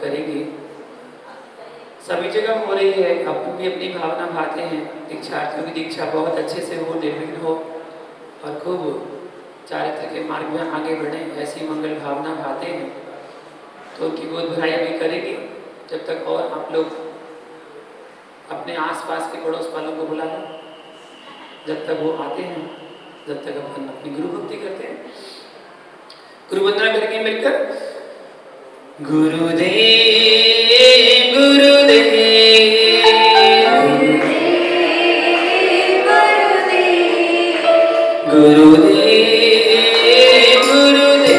करेंगे। सभी जगह हो रही है, अपनी भी अपनी भावना भाते हैं। दीक्षार्थियों की दीक्षा बहुत अच्छे से हो, निर्विघ्न हो और खूब चारित्र के मार्ग में आगे बढ़े, ऐसी मंगल भावना भाते हैं। तो उनकी गोद भराई अभी करेंगे। जब तक और आप लोग अपने आसपास के पड़ोस वालों को बुला लें, जब तक वो आते हैं, जब तक अपन अपनी गुरु भक्ति करते हैं। गुरु वंदना करेंगे मिलकर। गुरुदेव गुरुदेव गुरुदेव गुरुदेव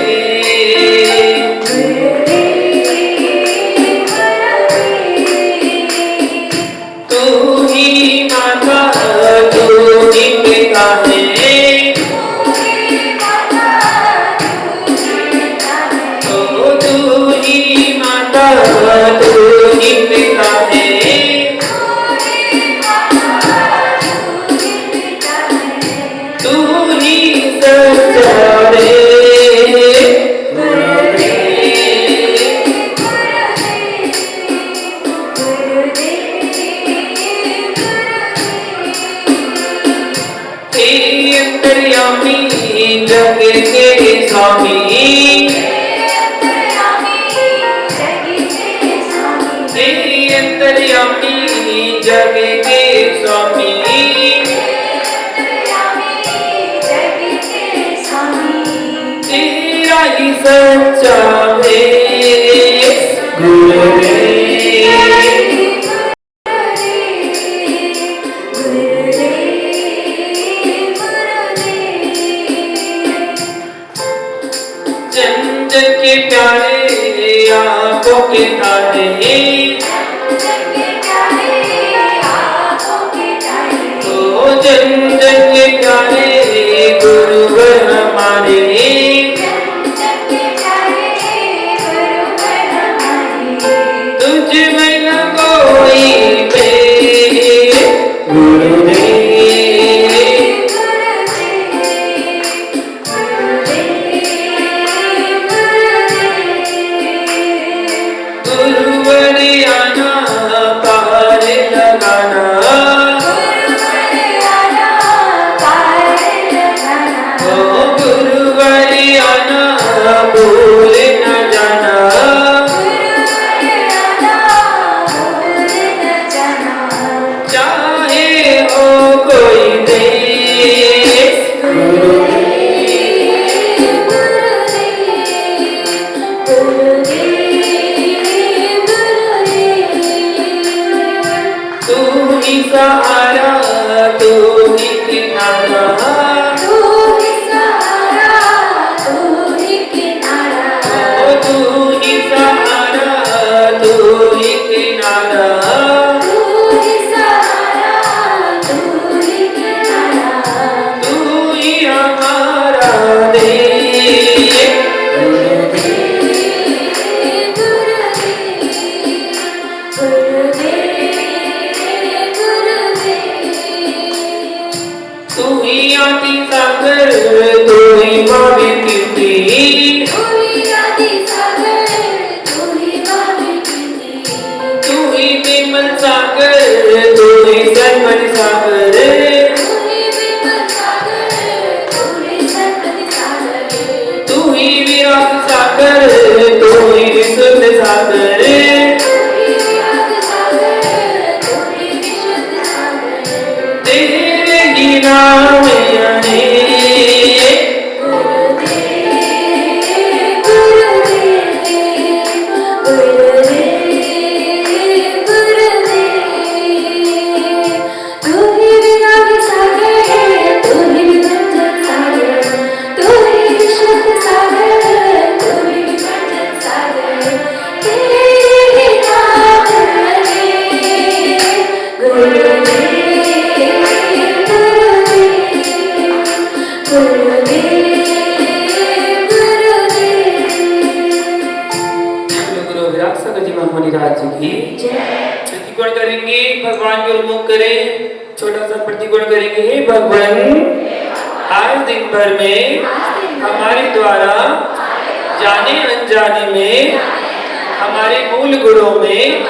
हमारे मूल गुणों में,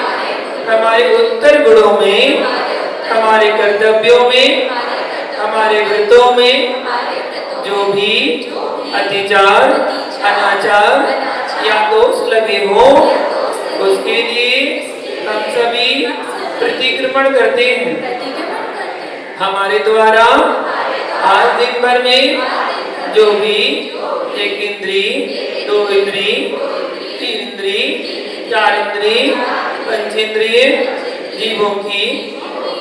हमारे उत्तर गुणों में, हमारे कर्तव्यों में, हमारे व्रतों में जो भी अतिचार, अनाचार या दोष लगे हो, उसके लिए हम सभी प्रतिक्रमण करते हैं। हमारे द्वारा आज दिन भर में जो भी एक इंद्री, दो इंद्री, तीन इंद्री, चार इंद्री, पंचेंद्रिय जीवों की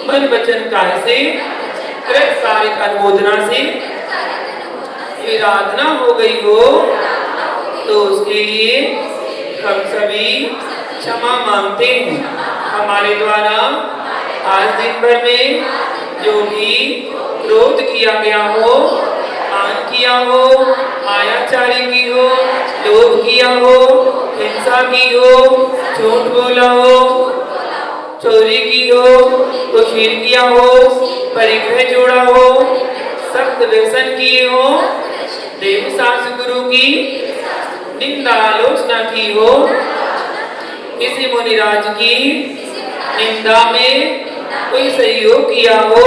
मन वचन काया से कृत सारित अनुमोदना से विराधना हो गई हो, तो उसके लिए हम सभी क्षमा मांगते हैं। हमारे द्वारा आज दिन भर में जो भी क्रोध किया गया हो, मान किया हो, मायाचारी की हो, लोभ किया हो, हिंसा की हो, झूठ बोला हो, चोरी की हो, कुशीर किया हो, परिग्रह जोड़ा हो, सख्त व्यसन किए हो, देव शास्त्र गुरु की निंदा आलोचना की हो, किसी मुनिराज की निंदा में कोई सहयोग किया हो,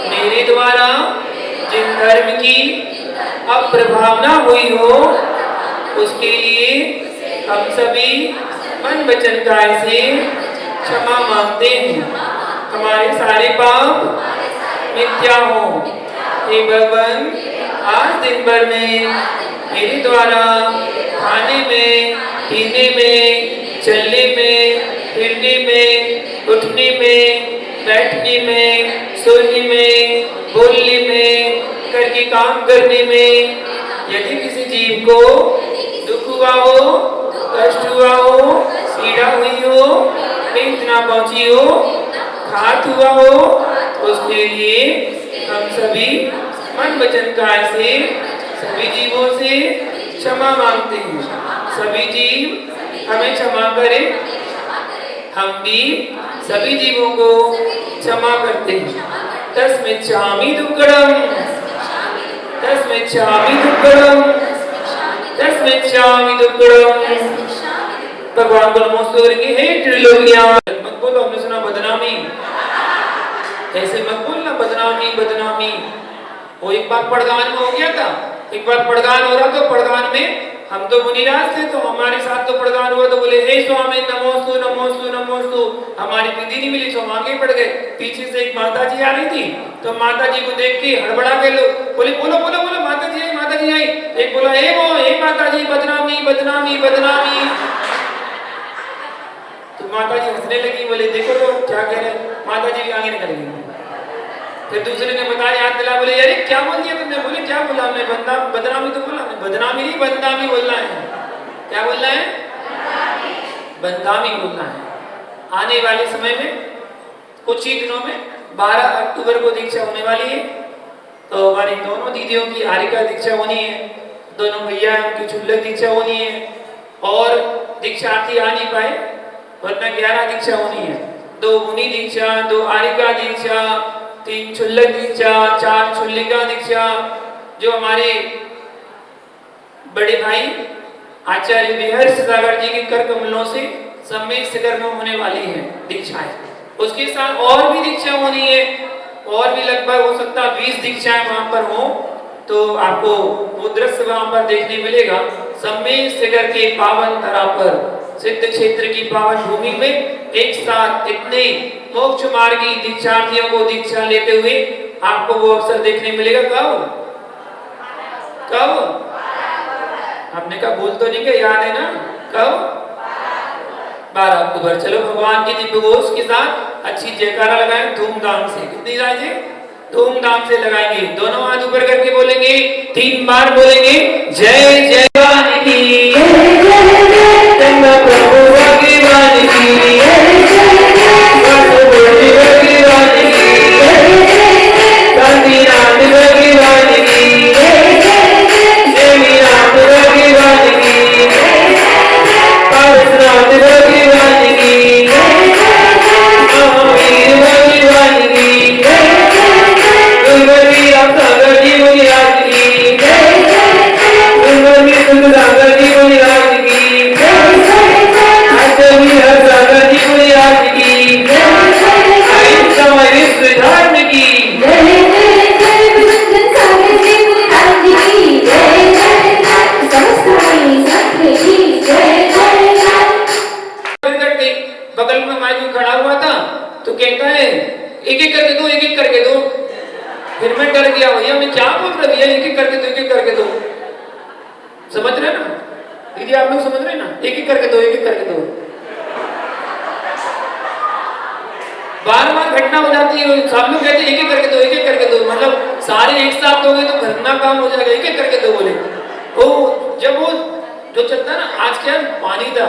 मेरे द्वारा जिन धर्म की अप्रभावना हुई हो, उसके लिए हम सभी मन वचन काया से क्षमा मांगते हैं। हमारे सारे पाप मिथ्या हो। हे भगवान, आज दिन भर में मेरे द्वारा खाने में, पीने में, चलने में, फिरने में, उठने में, बैठने में, सोने में, बोलने में, घर के काम करने में यदि किसी जीव को दुख हुआ हो, कष्ट हुआ हो, पीड़ा हुई हो, वेदना पहुंची हो, घात हुआ हो, उसके लिए हम सभी मन वचन काया से सभी जीवों से क्षमा मांगते हैं। सभी जीव हमें क्षमा करें, हम भी सभी जीवों को क्षमा करते हैं। तस्मिच्छामि दुक्कडम, तस्मिच्छामि दुक्कडम, तस्मिच्छामि दुक्कडम। भगवान को नमस्ते करके हे त्रिलोकियां, मत बोलो हमने सुना बदनामी, ऐसे मत बोलना बदनामी बदनामी। वो एक बार पड़गान में हो गया था, एक बार पड़गान हो रहा तो पड़गान में हम तो मुनिराज थे, तो हमारे साथ तो पड़गान हुआ तो बोले हे स्वामी नमोस्तु नमोस्तु नमोस्तु। हमारी विधि नहीं मिली तो हम आगे बढ़ गए। पीछे से एक माता जी आ रही थी, तो माता जी को देख के हड़बड़ा के लोग बोले बोलो बोलो बोलो माता जी आई, माता जी आई। एक बोला हे माता जी बदनामी बदनामी बदनामी। तो माता जी हंसने लगी, बोले देखो तो क्या कह रहे। माता जी भी आगे निकल गई। फिर दूसरे ने बताया, याद दिला, बोले अरे क्या बोल दिया तुमने। बोले क्या बोला हमने, बदनामी तो बोला। बदनामी नहीं बदनामी बोलना है। क्या बोलना है, बदनामी बोलना है। आने वाले समय में कुछ ही दिनों में 12 अक्टूबर को दीक्षा होने वाली है, तो हमारी दोनों दीदियों की आरिका दीक्षा होनी है, दोनों भैया की चुल्लक दीक्षा होनी है, और दीक्षार्थी आ नहीं पाए वरना 11 दीक्षा होनी है। 2 मुनि दीक्षा, 2 आरिका दीक्षा, 3 चुल्लक दीक्षा, 4 चुल्लिका दीक्षा। जो हमारे बड़े भाई आचार्य विहर्ष सागर जी के कर कमलों से सम्मिलित शिखर में होने वाली है दीक्षाएं। उसके साथ और भी दीक्षा होनी है, और भी लगभग हो सकता है 20 दीक्षाएं वहां पर हो, तो आपको वो दृश्य वहां पर देखने मिलेगा। सम्मिलित शिखर के पावन धरा पर, सिद्ध क्षेत्र की पावन भूमि में एक साथ इतने मोक्ष मार्गी दीक्षार्थियों को दीक्षा लेते हुए आपको वो अवसर देखने मिलेगा। कब कब आपने कहा, बोल तो नहीं क्या, याद है ना, कब 12 अक्टूबर। चलो भगवान की दिव्य घोष के साथ अच्छी जयकारा लगाएं धूमधाम से। कितनी राजे धूमधाम से लगाएंगे। दोनों हाथ ऊपर करके बोलेंगे, 3 बार बोलेंगे, जय जय भगवान की, प्रभु भगवान की, बगल में माइक खड़ा हुआ था तो कहता है एक एक करके दो, एक एक करके दो। फिर मैं डर गया, भैया मैं क्या बोल रहा भैया, एक एक करके दो, एक एक करके दो। समझ रहे ना दीदी, आप लोग समझ रहे ना, एक एक करके दो, एक एक करके दो। बार बार घटना हो जाती है, सब लोग कहते हैं एक एक करके दो, एक एक करके दो, मतलब सारे एक साथ दोगे तो घटना काम हो जाएगा, एक एक करके दो बोले। वो जब वो जो चलता है ना, आज क्या पानी था,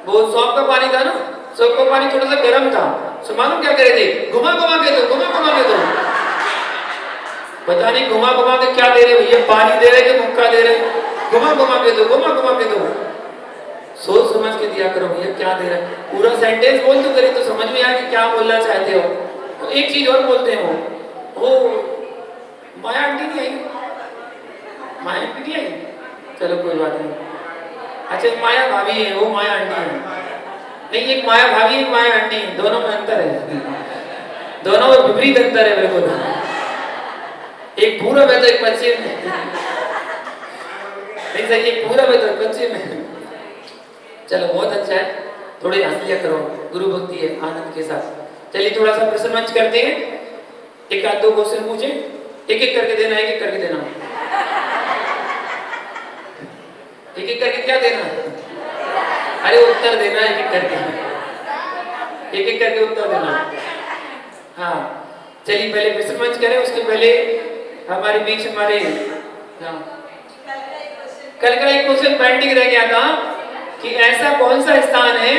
वो सौंफ का पानी था ना, सौंफ का पानी थोड़ा सा गर्म था, सो मालूम क्या कह रहे थे, घुमा घुमा के दो, घुमा घुमा के दो। पता नहीं घुमा घुमा के क्या दे रहे भैया, पानी दे रहे कि मुक्का दे रहे, घुमा घुमा के दो, घुमा घुमा के दो। सोच समझ के दिया करो भैया, क्या दे रहा है, पूरा सेंटेंस बोल तो करी तो समझ में आया कि क्या बोलना चाहते हो। तो एक चीज और बोलते हैं, वो माया आंटी नहीं आई, माया आंटी नहीं आई, चलो कोई बात नहीं। अच्छा एक माया भाभी है, वो माया आंटी है नहीं, एक माया भाभी एक माया आंटी है, दोनों में अंतर है, दोनों में विपरीत अंतर है मेरे को तो। एक पूरब है तो एक पश्चिम है, नहीं सही, एक पूरब है तो एक पश्चिम है। चलो बहुत अच्छा है, थोड़ी हंस लिया करो, गुरु भक्ति है आनंद के साथ। चलिए थोड़ा सा प्रश्न मंच करते हैं, एक आध दो क्वेश्चन पूछे, एक एक करके देना, एक एक करके देना, एक एक करके क्या देना, अरे उत्तर देना एक एक करके, एक एक करके उत्तर देना। हाँ चलिए पहले प्रश्न मंच करें, उसके पहले हमारे बीच हमारे कल का एक क्वेश्चन पेंडिंग रह गया था कि ऐसा कौन सा स्थान है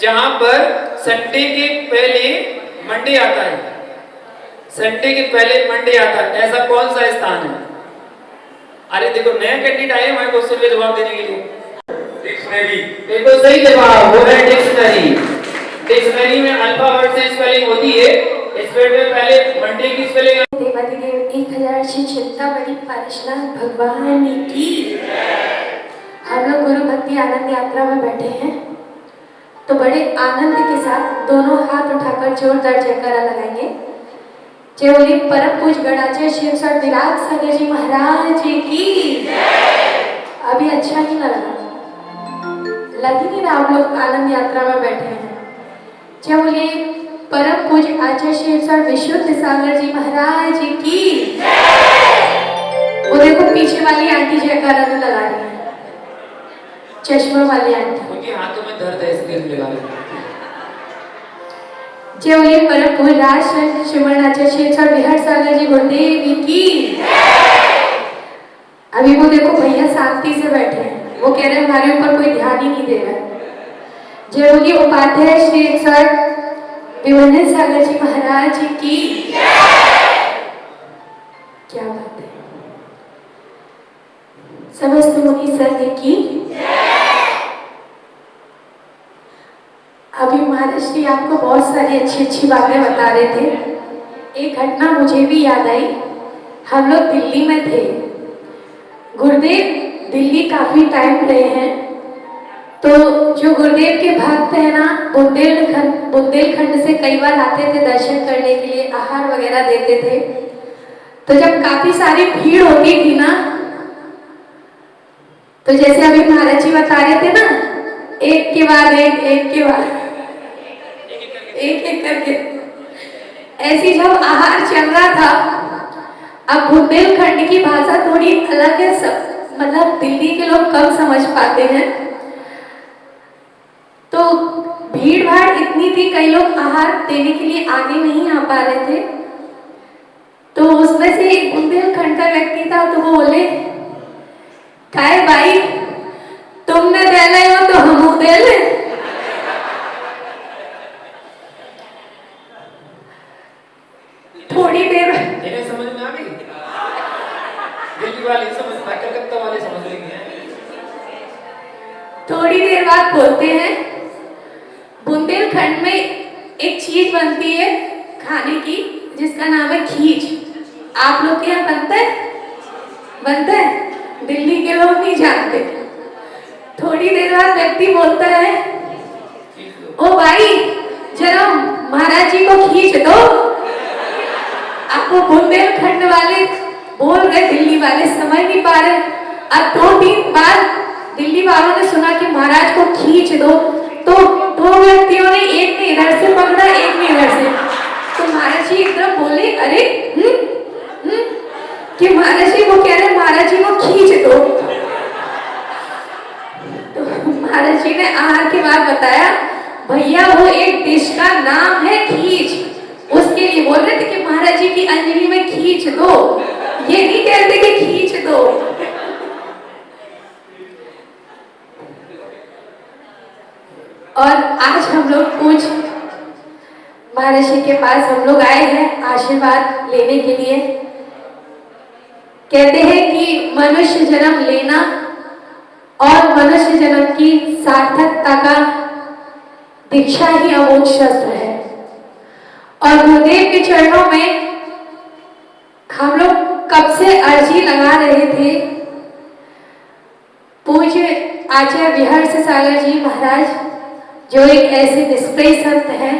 जहां पर संडे के पहले मंडे आता है, संडे के पहले मंडे आता है, ऐसा कौन सा स्थान है। अरे देखो नया कैंडिडेट आए हमारे क्वेश्चन पे जवाब देने के लिए, डिक्शनरी, देखो सही जवाब हो रहा है डिक्शनरी। डिक्शनरी में अल्फाबेट से स्पेलिंग होती है, स्पेलिंग में पहले मंडे की स्पेलिंग देवादिदेव 1000 चिंता बड़ी पारशनाथ भगवान की। हम लोग गुरु भक्ति आनंद यात्रा में बैठे हैं, तो बड़े आनंद के साथ दोनों हाथ उठाकर जोरदार जयकारा लगाएंगे। जय बोली परम पूज गणाचार्य शिव सर विराट सागर जी महाराज की। अभी अच्छा नहीं लग रहा, लगी नहीं ना आप लोग आनंद यात्रा में बैठे हैं। जय बोली परम पूज आचार्य शिव सर विशुद्ध सागर जी महाराज की। वो देखो पीछे वाली आंटी जयकारा नहीं लगा रही है, चश्मा वाली आंटी, उनके हाथों में दर्द है इसलिए लगा रहे हैं। जय बोलिए परम पूज राज श्रीमन आचार्य शिव सर विहर सागर जी गुरुदेव की। अभी वो देखो भैया शांति से बैठे हैं, वो कह रहे हैं हमारे ऊपर कोई ध्यान ही नहीं दे रहा है। जय बोलिए उपाध्याय श्री सर विवर्धन सागर जी महाराज की। क्या बात है, समस्त मुनि संघ की। अभी महाराज श्री आपको बहुत सारी अच्छी अच्छी बातें बता रहे थे। एक घटना मुझे भी याद आई, हम लोग दिल्ली में थे, गुरुदेव दिल्ली काफी टाइम रहे हैं, तो जो गुरुदेव के भक्त हैं ना, बुंदेलखंड से कई बार आते थे दर्शन करने के लिए, आहार वगैरह देते थे। तो जब काफी सारी भीड़ होती थी ना, तो जैसे अभी महाराज जी बता रहे थे ना, एक के बाद एक के बाद एक करके, ऐसी जब आहार चल रहा था। अब बुंदेलखंड की भाषा थोड़ी अलग है, सब मतलब दिल्ली के लोग कम समझ पाते हैं, तो भीड़ भाड़ इतनी थी, कई लोग आहार देने के लिए आगे नहीं आ पा रहे थे। तो उसमें से एक बुंदेलखंड का व्यक्ति था, तो वो बोले काय भाई तुमने दे ले हो तो हम दे ले। थोड़ी देर समझ में आ गई, दिल्ली वाले समझ पाए, कलकत्ता वाले समझ लेंगे। थोड़ी देर बाद बोलते हैं बुंदेलखंड में एक चीज बनती है खाने की जिसका नाम है खीच। आप लोग के यहाँ बनता है? बनता है? दिल्ली के लोग नहीं जानते। थोड़ी देर बाद व्यक्ति बोलता है ओ भाई जरा महाराज जी को खींच दो। आपको बुंदेलखंड वाले बोल रहे, दिल्ली वाले समझ नहीं पा रहे। अब 2-3 बार दिल्ली वालों ने सुना कि महाराज को खींच दो, तो दो व्यक्तियों ने भैया वो एक डिश का नाम है खींच, उसके लिए बोल रहे थे कि महाराज जी की अंजलि में खींच दो, ये नहीं कहते कि खींच दो। और आज हम लोग कुछ महर्षि के पास हम लोग आए हैं आशीर्वाद लेने के लिए। कहते हैं कि मनुष्य जन्म लेना और मनुष्य जन्म की सार्थकता का दीक्षा ही अमोघ शस्त्र है। और गुरुदेव के चरणों में हम लोग कब से अर्जी लगा रहे थे। पूज्य आचार्य विहर्ष सागर जी महाराज जो एक ऐसे निष्प्रिय संत हैं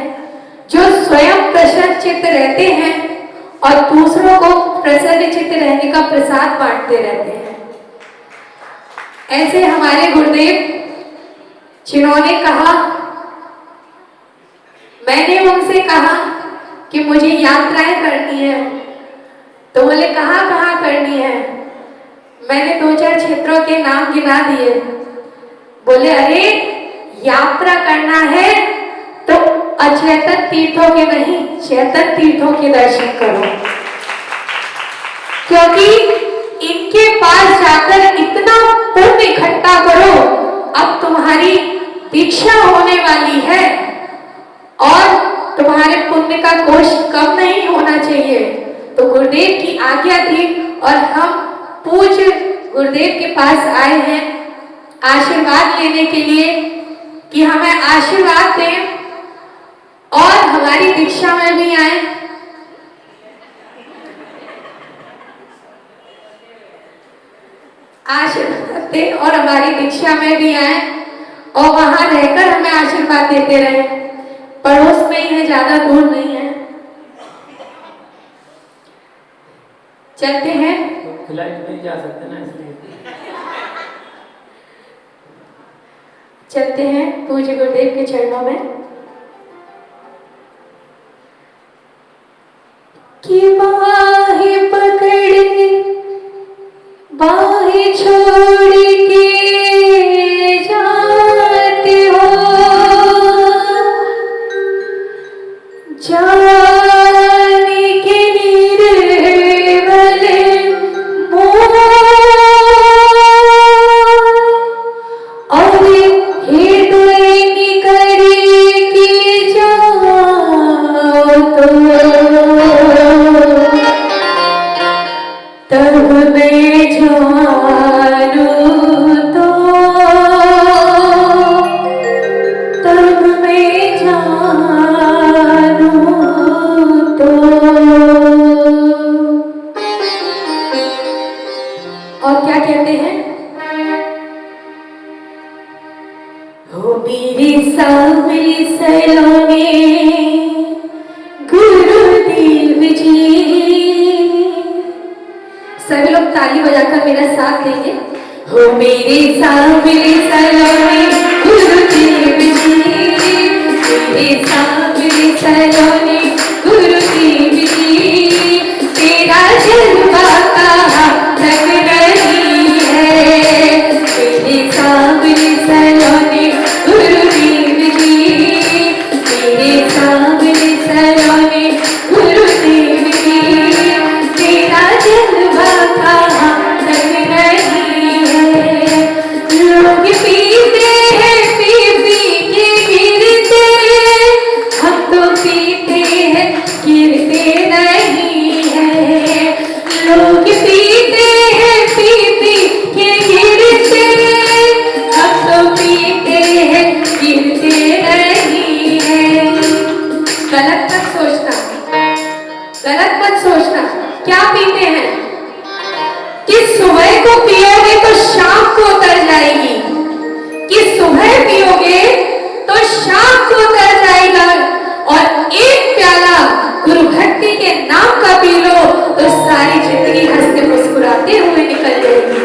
जो स्वयं प्रसन्न चित्त रहते हैं और दूसरों को प्रसन्न चित्त रहने का प्रसाद बांटते रहते हैं। ऐसे हमारे गुरुदेव जिन्होंने कहा, मैंने उनसे कहा कि मुझे यात्राएं करनी है, तो बोले कहाँ कहाँ करनी है। मैंने 2-4 क्षेत्रों के नाम गिना दिए। बोले अरे यात्रा करना है तो अचेतन तीर्थों के नहीं, चेतन तीर्थों के दर्शन करो, क्योंकि इनके पास जाकर इतना पुण्य इकट्ठा करो। अब तुम्हारी दीक्षा होने वाली है और तुम्हारे पुण्य का कोश कम नहीं होना चाहिए। तो गुरुदेव की आज्ञा थी और हम पूज्य गुरुदेव के पास आए हैं आशीर्वाद लेने के लिए कि हमें आशीर्वाद दें और हमारी दीक्षा में भी आए। आशीर्वाद दें और हमारी दीक्षा में भी आए और वहां रहकर हमें आशीर्वाद देते रहे। पड़ोस में ही है, ज्यादा दूर नहीं है। चलते हैं, फ्लाइट नहीं जा सकते ना, इसलिए चलते हैं पूज्य गुरुदेव के चरणों में। कि बाहें पकड़े बाहें छोड़ के जाते हो, जाने के निर्मल मोह और हृदय निकल के जाओ तो तब मैं जानू तो, तब मैं जानू तो। और क्या कहते हैं, हो मेरे सावली सलोने गुरुदेव जी। सभी लोग ताली बजाकर मेरा साथ देंगे। हो मेरे सावली सलोने गुरुदेव जी, मेरे सावली सलोने गुरुदेव जी। तेरा जलवा कहाँ तक नहीं है, मेरे सावली सलोने गुरुदेव जी, मेरे सावली सलोने गुरुदेव जी। तेरा जलवा कहाँ तक नहीं है। लोग पीते हैं पी पी के गिरते, हम तो पीते हैं गिरते नहीं है। लोग पीते हैं पी पी के गिरते, हम तो पीते हैं गिरते नहीं है। गलत मत सोचना, गलत मत सोचना। क्या पीते हैं कि सुबह को पियोगे तो शाम को उतर जाएगी, कि सुबह पियोगे तो शाम को उतर जाएगा। और एक प्याला गुरु भक्ति के नाम का पी लो तो सारी जिंदगी हंसते मुस्कुराते हुए निकल जाएगी।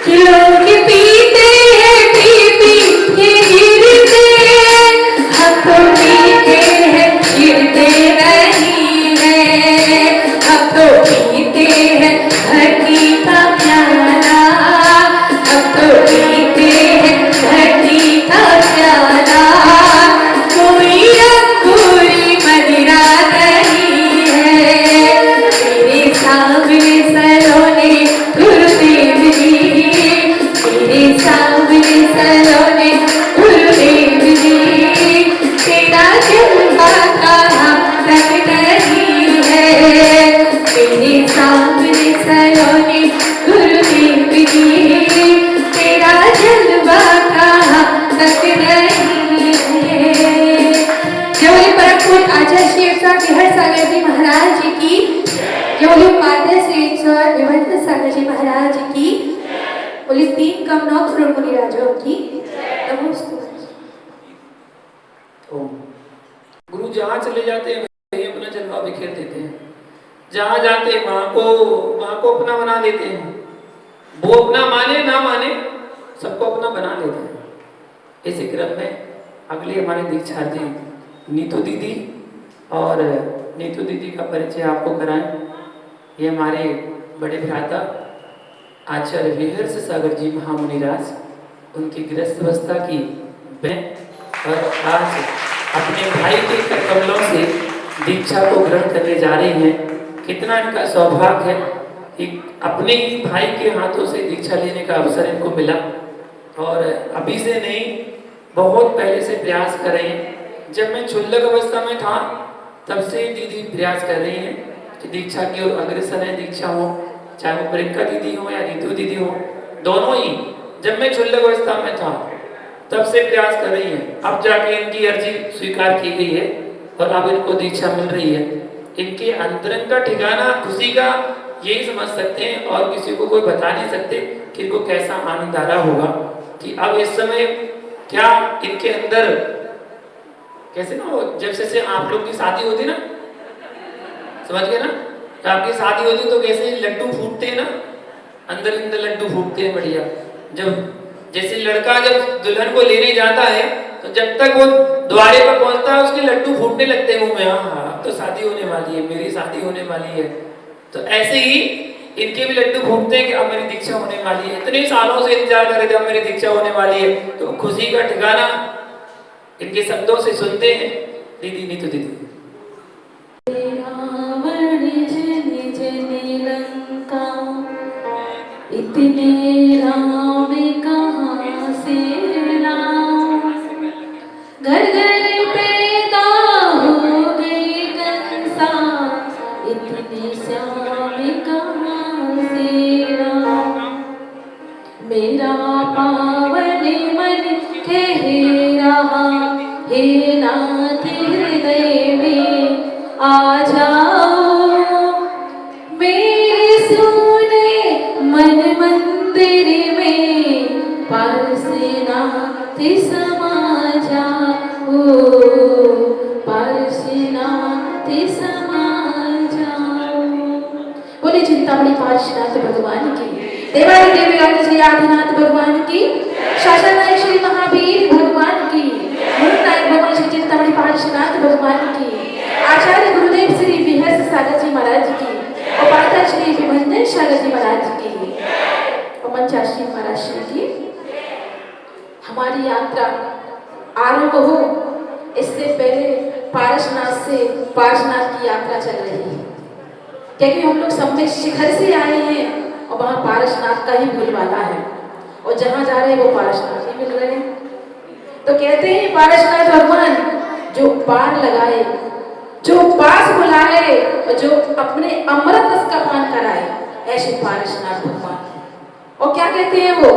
कि लोग पीते हैं पी पी के गिरते, हम तो पीते हैं गिरते नहीं है। हम तो पीते हैं धरती का प्याला, हम तो पीते हैं धरती का प्याला। ये बोली माता श्री ईश्वर विमल सागर जी महाराज की, बोली 3 कम 9 करोड़ मुनि राजों की नमोस्तु। ओम। गुरु जहाँ चले जाते हैं वहीं अपना जलवा बिखेर देते हैं, जहाँ जाते हैं माँ को अपना बना देते हैं। वो अपना माने ना माने सबको अपना बना लेते हैं। इसी क्रम में अगले हमारे दीक्षार्थी नीतू दीदी, और नीतू दीदी का परिचय आपको कराएं। ये हमारे बड़े भ्राता आचार्य विहर्ष सागर जी महामुनिराज, उनकी गृहस्थ की बहन, और आज अपने भाई के कर कमलों से दीक्षा को ग्रहण करने जा रही हैं। कितना इनका सौभाग्य है कि अपने ही भाई के हाथों से दीक्षा लेने का अवसर इनको मिला, और अभी से नहीं बहुत पहले से प्रयास कर रहे हैं। जब मैं क्षुल्लक अवस्था में था तब से दीदी प्रयास कर रही हैं कि दीक्षा की ओर अग्रसर है, दीक्षा हो, चाहे वो प्रियंका दीदी हो या नीतू दीदी हो, दोनों ही जब मैं क्षुल्लक अवस्था में था तब से प्रयास कर रही हैं। अब जाके इनकी अर्जी स्वीकार की गई है और अब इनको दीक्षा मिल रही है। इनके अंतरंग का ठिकाना खुशी का यही समझ सकते हैं, और किसी को कोई बता नहीं सकते कि इनको कैसा आनंद आ रहा होगा कि अब इस समय क्या इनके अंदर, कैसे ना वो जब से आप लोग की शादी होती ना, समझ गए ना, तो आपकी शादी होती तो कैसे लड्डू फूटते हैं ना, अंदर अंदर लड्डू फूटते हैं बढ़िया। जब जैसे लड़का जब दुल्हन को लेने जाता है तो जब तक वो द्वारे पर पहुंचता है उसके लड्डू फूटने लगते हैं मुंह में, हाँ तो शादी होने वाली है, मेरी शादी होने वाली है। तो ऐसे ही इनके भी लड्डू फूटते हैं कि अब मेरी दीक्षा होने वाली है। इतने सालों से इंतजार कर रहे थे अब मेरी दीक्षा होने वाली है, तो खुशी का ठिकाना इनके शब्दों से सुनते हैं। दीदी नीतू दीदी। इतने राम कहाँ से लाऊं, घर घर पैदा हो गए कंसा, इतने श्याम कहाँ से लाऊं। मेरा पावन मन कह रहा, हे नाथ हृदय में आ जाओ, मेरे सोने मन मंदिर में पारसनाथ समा जाओ, पारसनाथ समा जाओ। बोले चिंतामणि पार्श्वनाथ भगवान की, देवारी देवी श्री आदिनाथ भगवान की, शासनायक श्री महावीर भगवान की, मुक्तायक भगवान श्री चिंतामणि पार्श्वनाथ भगवान की, आचार्य गुरुदेव श्री विहर्ष सागर जी महाराज की, और माता श्री विमल सागर जी महाराज की, और मंचाश्री महाराज श्री की। हमारी यात्रा आरंभ हो इससे पहले पारसनाथ से पार्श्वनाथ की यात्रा चल रही है, क्योंकि हम लोग सम्मेद शिखर से आए हैं और वहाँ पारसनाथ का ही भूलवाला है, और जहाँ जा रहे हैं वो पारसनाथ ही मिल रहे हैं। तो कहते हैं पारसनाथ भगवान जो पार लगाए, जो पास बुलाए, और जो अपने अमृत रस का पान कराए, ऐसे पारसनाथ भगवान। और क्या कहते हैं वो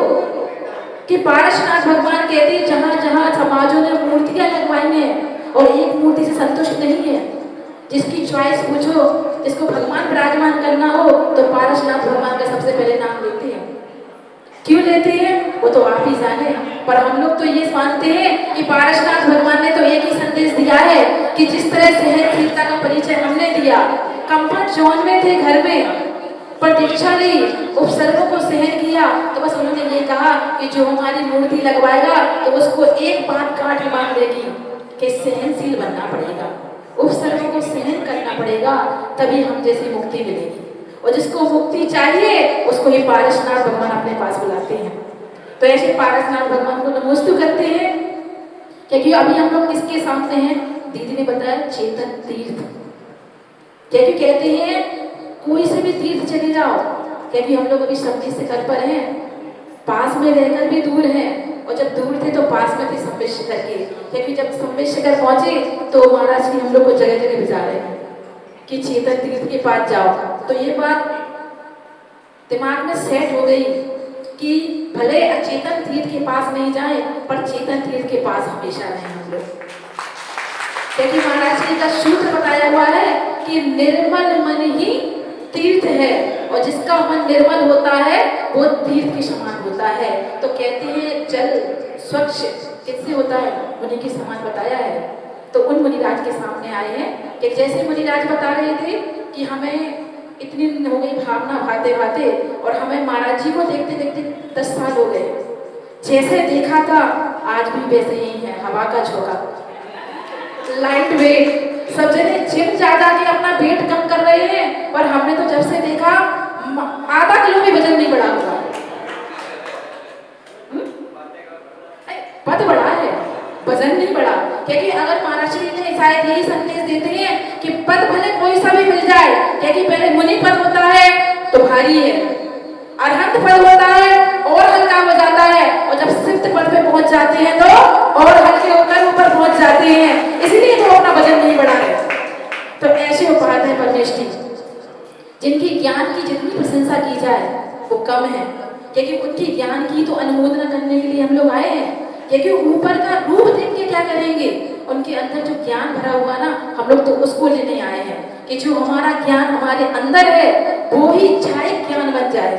कि पारसनाथ भगवान कहते हैं जहाँ जहाँ समाजों ने मूर्तियां लगवाई हैं और एक मूर्ति से संतुष्ट नहीं है, जिसकी चॉइस पूछो, जिसको भगवान विराजमान करना हो तो पारसनाथ भगवान का सबसे पहले नाम लेते हैं। क्यों लेते हैं वो तो आप ही जाने, पर हम लोग तो ये मानते हैं कि पारसनाथ भगवान ने तो एक ही संदेश दिया है कि जिस तरह सहनशीलता का परिचय हमने दिया, कंफर्ट जोन में थे घर में, पर दीक्षा ली, उपसर्गों को सहन किया, तो बस उन्होंने ये कहा कि जो हमारी मूर्ति लगवाएगा तो उसको एक बात काट मांग देगी कि सहनशील बनना पड़ेगा, उपसर्गों को सहन करना पड़ेगा, तभी हम जैसी मुक्ति मिलेगी। और जिसको मुक्ति चाहिए उसको ही पारसनाथ भगवान अपने पास बुलाते हैं। तो ऐसे पारसनाथ भगवान को नमोस्तु करते हैं, क्योंकि अभी हम लोग किसके सामने हैं, दीदी ने बताया चेतन तीर्थ। क्योंकि कहते हैं कोई से भी तीर्थ चले जाओ, क्योंकि हम लोग अभी सम्मेद शिखर पर हैं, पास में रहकर भी दूर हैं, और जब दूर थे तो पास में थे सम्मेद शिखर के, क्योंकि जब सम्मेद शिखर पहुंचे तो महाराज जी हम लोग को जगह जगह भिजा रहे हैं कि चेतन तीर्थ के पास जाओ। तो ये बात दिमाग में सेट हो गई कि भले अचेतन तीर्थ के पास नहीं जाए, पर चेतन तीर्थ के पास हमेशा रहें हम लोग, क्योंकि महाराज जी का सूत्र बताया हुआ है कि निर्मल मन ही तीर्थ है, और जिसका मन निर्मल होता है वो तीर्थ के समान होता है। तो कहते हैं जल स्वच्छ किससे होता है, मुनि के समान बताया है। तो उन मुनिराज के सामने आए हैं कि जैसे मुनिराज बता रहे थे कि हमें इतनी हो गई भावना भाते भाते, और हमें महाराज जी को देखते देखते 10 साल हो गए, जैसे देखा था आज भी वैसे ही है, हवा का झोंका, लाइट वेट। सब जने जिम जा के अपना वेट कम कर रहे हैं, पर हमने तो जब से देखा आधा किलो भी वजन नहीं बढ़ा हुआ। पद बढ़ा है, वजन नहीं बढ़ा। क्योंकि अगर महाराज जी ने शायद यही संदेश देते हैं कि पद भले कोई सा भी मिल जाए, क्योंकि पहले मुनि पद होता है तो भारी है, अरहंत पद होता है और हल्का हो जाता है, और जब सिद्ध पद पे पहुंच जाते हैं तो और हल्के होकर ऊपर पहुंच जाते हैं, इसलिए वो अपना वजन नहीं बढ़ा रहे। तो ऐसे उपाध्याय है परमेष्टि जिनकी ज्ञान की जितनी प्रशंसा की जाए वो कम है, क्योंकि उनकी ज्ञान की तो अनुमोदना करने के लिए हम लोग आए हैं। क्योंकि ऊपर का रूप देख के क्या करेंगे, उनके अंदर जो ज्ञान भरा हुआ ना, हम लोग तो उसको लेने आए हैं कि जो हमारा ज्ञान हमारे अंदर है वो ही छाए ज्ञान बन जाए।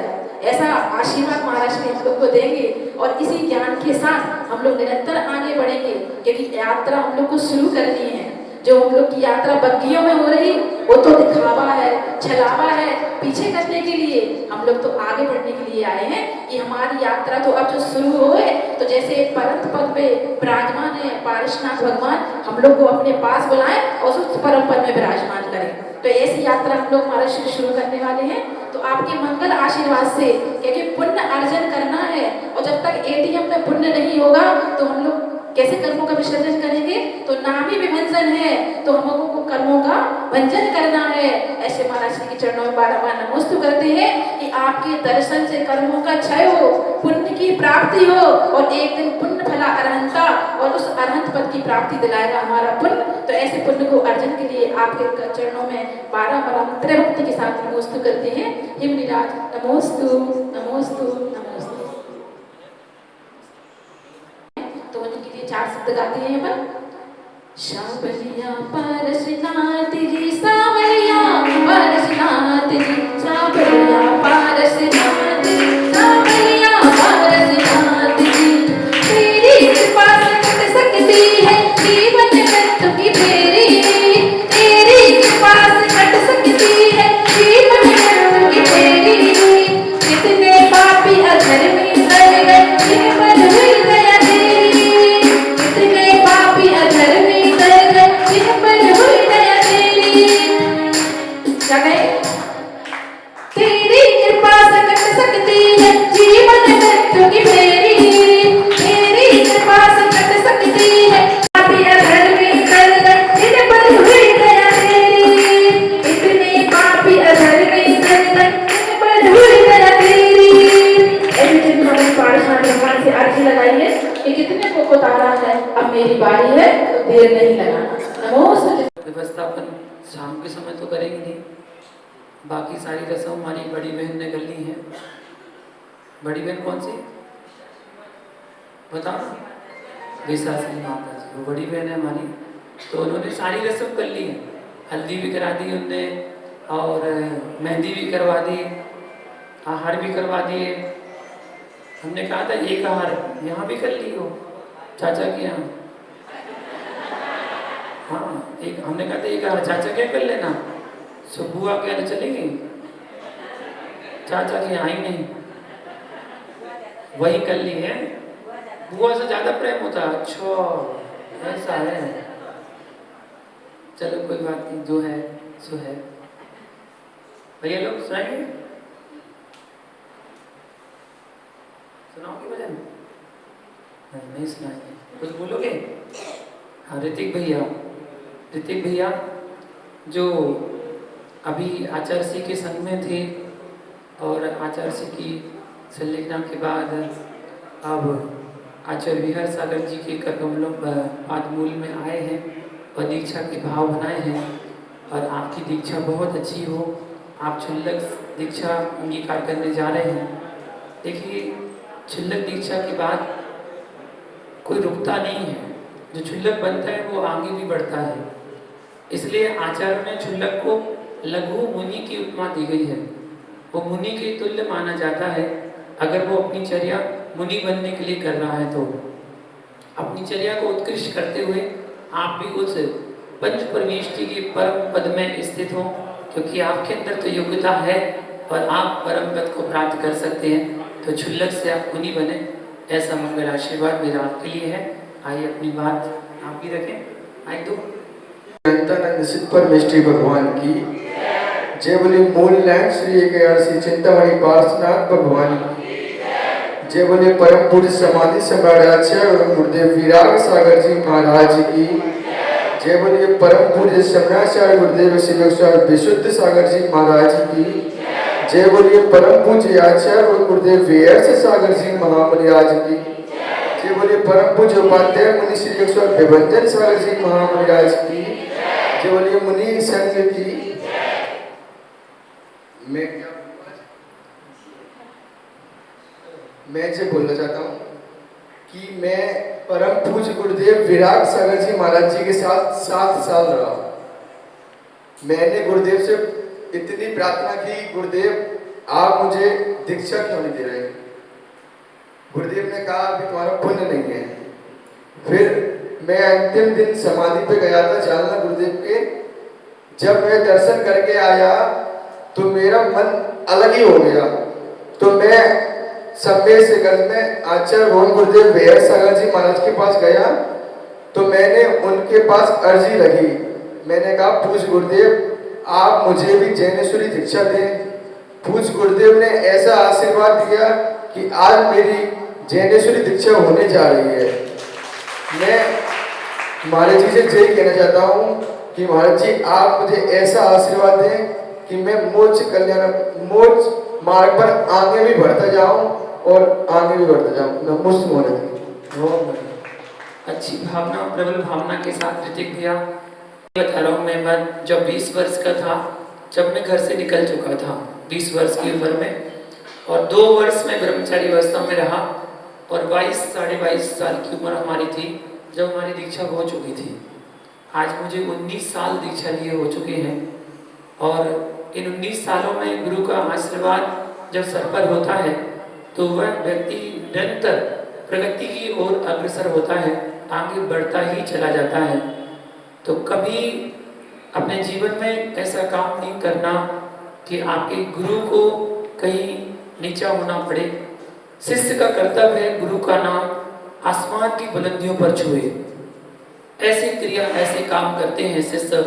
ऐसा आशीर्वाद महाराज ने हम लोग को देंगे, और इसी ज्ञान के साथ हम लोग निरंतर आगे बढ़ेंगे, क्योंकि यात्रा हम लोग को शुरू करनी है। जो हम लोग की यात्रा बग्गियों में हो रही वो तो दिखावा है, छलावा है, पीछे करने के लिए। हम लोग तो आगे बढ़ने के लिए आए हैं कि हमारी यात्रा तो अब जो शुरू होए, तो जैसे परम पद पे विराजमान है पारसनाथ भगवान, हम लोग को अपने पास बुलाएं और उस परम पद में विराजमान करें। तो ऐसी यात्रा हम लोग महाराज से शुरू करने वाले हैं। तो आपके मंगल आशीर्वाद से, क्योंकि पुण्य अर्जन करना है, और जब तक एटीएम में पुण्य नहीं होगा तो हम लोग कैसे कर्मों का विसर्जन करेंगे। तो नाम ही विभंजन है, तो हमको को कर्मों का भंजन करना है। ऐसे महाराज जी के चरणों में बार-बार नमस्ते करते हैं कि आपके दर्शन से कर्मों का क्षय हो, पुण्य की प्राप्ति हो, और एक दिन पुण्य फला अरहंता, और उस अरहंत पद की प्राप्ति दिलाएगा हमारा पुण्य। तो ऐसे पुण्य को अर्जन के लिए आपके चरणों में बार-बार त्रैभक्ति के साथ नमस्ते करते हैं। हे मुनिराज नमोस्तु नमोस्तु नमोस्तु। तो उनके लिए 4 शब्द गाते हैं अपन। सावलिया पारसनाथ जी, सावलिया पारसनाथ जी, सावलिया पारसनाथ जी, सावलिया पारसनाथ जी। तेरी कृपा से कट सकती है जीवन मृत्यु की फेरी, तेरी कृपा से कट सकती है जीवन मृत्यु की फेरी। कितने पापी अधर्मी कर गए, जिन पर हुई दया तेरी, कितने पापी अधर्मी कर गए, जिन पर हुई दया तेरी। क्या कहे? तेरी कृपा से कट सकती है जीवन मृत्यु की फेरी, तेरी कृपा से कट सकती है पापी अधर्मी कर गए, जिन पर हुई दया तेरी, इतने पापी अधर्मी कर गए, जिन पर हुई दया तेरी। ऐसे दिन हमें पारसनाथ भगवान से अर्जी लगाई है कि कितने को उतारा है, अब मेरी बारी है, तो देर नहीं लगाना। नमोस्तुते। व्यवस्थापन शाम के समय तो करेंगे नहीं, बाकी सारी रस्म हमारी बड़ी बहन ने कर ली है। बड़ी बहन कौन सी बताओ? विशासी माता जी, वो बड़ी बहन है हमारी। तो उन्होंने सारी रस्म कर ली है, हल्दी भी करा दी उनने, और मेहंदी भी करवा दी, हार भी करवा दिए। हमने कहा था एक हार यहाँ भी कर ली हो चाचा के यहाँ। हाँ, एक हमने कहा था एक हार चाचा के कर लेना, बुआ के यहाँ चलेंगे, चाचा के यहाँ ही नहीं, वही कर ली है। बुआ से ज्यादा प्रेम होता है। अच्छा ऐसा है, चलो कोई बात नहीं, जो है सो है। भैया लोग सुनाएंगे, सुनाओगे भजन? नहीं सुनाएंगे, कुछ बोलोगे? हाँ ऋतिक भैया जो अभी आचार्य सिंह के संग में थे, और आचार्य सिंह की संलेखना के बाद अब आचार्य विहार सागर जी के कमलों पादमूल में आए हैं और दीक्षा के भाव बनाए हैं। और आपकी दीक्षा बहुत अच्छी हो, आप क्षुल्लक दीक्षा अंगीकार करने जा रहे हैं। देखिए, क्षुल्लक दीक्षा के बाद कोई रुकता नहीं है, जो क्षुल्लक बनता है वो आगे भी बढ़ता है। इसलिए आचार्य ने क्षुल्लक को लघु मुनि की उपमा दी गई है। वो मुनि के तुल्य माना जाता है अगर वो अपनी चर्या मुनि बनने के लिए कर रहा है तो। अपनी चर्या को उत्कृष्ट करते हुए आप भी उस पंच परमेष्टि के परम पद में स्थित हो, क्योंकि आपके अंदर तो योग्यता है और आप परम पद को प्राप्त कर सकते हैं। तो क्षुल्लक से आप मुनि बने, ऐसा मंगल आशीर्वाद मेरा आपके लिए है। आइए अपनी बात आप भी रखें। आइए दो अनंतानंद सिद्ध परमेष्टि भगवान की जय। बोले मूल नायक श्री एकादशी चिंतामणि पार्श्वनाथ भगवान की जय। बोले परम पूज्य समाधि सम्राट आचार्य गुरुदेव विराग सागर जी महाराज की जय। बोले परम पूज्य सम्राचार्य गुरुदेव शिवेश्वर विशुद्ध सागर जी महाराज की जय। बोलिए परम पूज्य आचार्य गुरुदेव व्यर्थ सागर जी महामुनिराज की जय। बोलिए परम पूज्य उपाध्याय मुनि श्री विभंजन सागर जी महामुनिराज की जय। बोलिए मुनि संघ की। मैं जो बोलना चाहता हूँ कि मैं परम पूज्य गुरुदेव विराग सागर जी महाराज जी के साथ 7 साल रहा। मैंने गुरुदेव से इतनी प्रार्थना की, गुरुदेव आप मुझे दीक्षा क्यों नहीं दे रहे। गुरुदेव ने कहा अभी तुम्हारा पुण्य नहीं है। फिर मैं अंतिम दिन समाधि पे गया था जालना गुरुदेव के। जब मैं दर्शन करके आया तो मेरा मन अलग ही हो गया। तो मैं सभ्य से गल में आचार्य रोहन गुरुदेव वेयर सागर जी महाराज के पास गया तो मैंने उनके पास अर्जी रखी। मैंने कहा पूज्य गुरुदेव आप मुझे भी जैनेश्वरी दीक्षा दें। पूज्य गुरुदेव ने ऐसा आशीर्वाद दिया कि आज मेरी जैनेश्वरी दीक्षा होने जा रही है। मैं महाराज जी से यही कहना चाहता हूँ कि महाराज जी आप मुझे ऐसा आशीर्वाद दें कि मैं मोक्ष मार्ग पर आगे भी बढ़ता जाऊं और आगे भी बढ़ता जाऊं। नमस्ते मोहन। अच्छी भावना, प्रबल भावना के साथ ऋतिक भैया बता रहा हूँ। मैं जब 20 वर्ष का था, जब मैं घर से निकल चुका था 20 वर्ष की उम्र में, और 2 वर्ष में ब्रह्मचारी अवस्था में रहा और 22 साढ़े 22 साल की उम्र हमारी थी जब हमारी दीक्षा हो चुकी थी। आज मुझे 19 साल दीक्षा लिए हो चुके हैं और इन 19 सालों में गुरु का आशीर्वाद जब सर पर होता है तो वह व्यक्ति निरंतर प्रगति की ओर अग्रसर होता है, आगे बढ़ता ही चला जाता है। तो कभी अपने जीवन में ऐसा काम नहीं करना कि आपके गुरु को कहीं नीचा होना पड़े। शिष्य का कर्तव्य है गुरु का नाम आसमान की बुलंदियों पर छुए। ऐसी क्रिया, ऐसे काम करते हैं शिष्य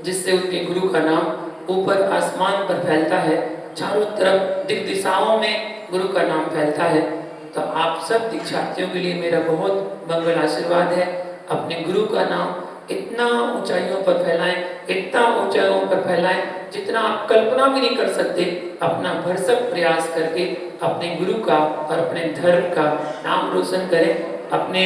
जिससे उनके गुरु का नाम ऊपर आसमान पर फैलता है, चारों तरफ दिक दिशाओं में गुरु का नाम फैलता है। तो आप सब दीक्षार्थियों के लिए मेरा बहुत मंगल आशीर्वाद है। अपने गुरु का नाम इतना ऊंचाइयों पर फैलाएं, इतना ऊंचाइयों पर फैलाएं जितना आप कल्पना भी नहीं कर सकते। अपना भरसक प्रयास करके अपने गुरु का और अपने धर्म का नाम रोशन करें। अपने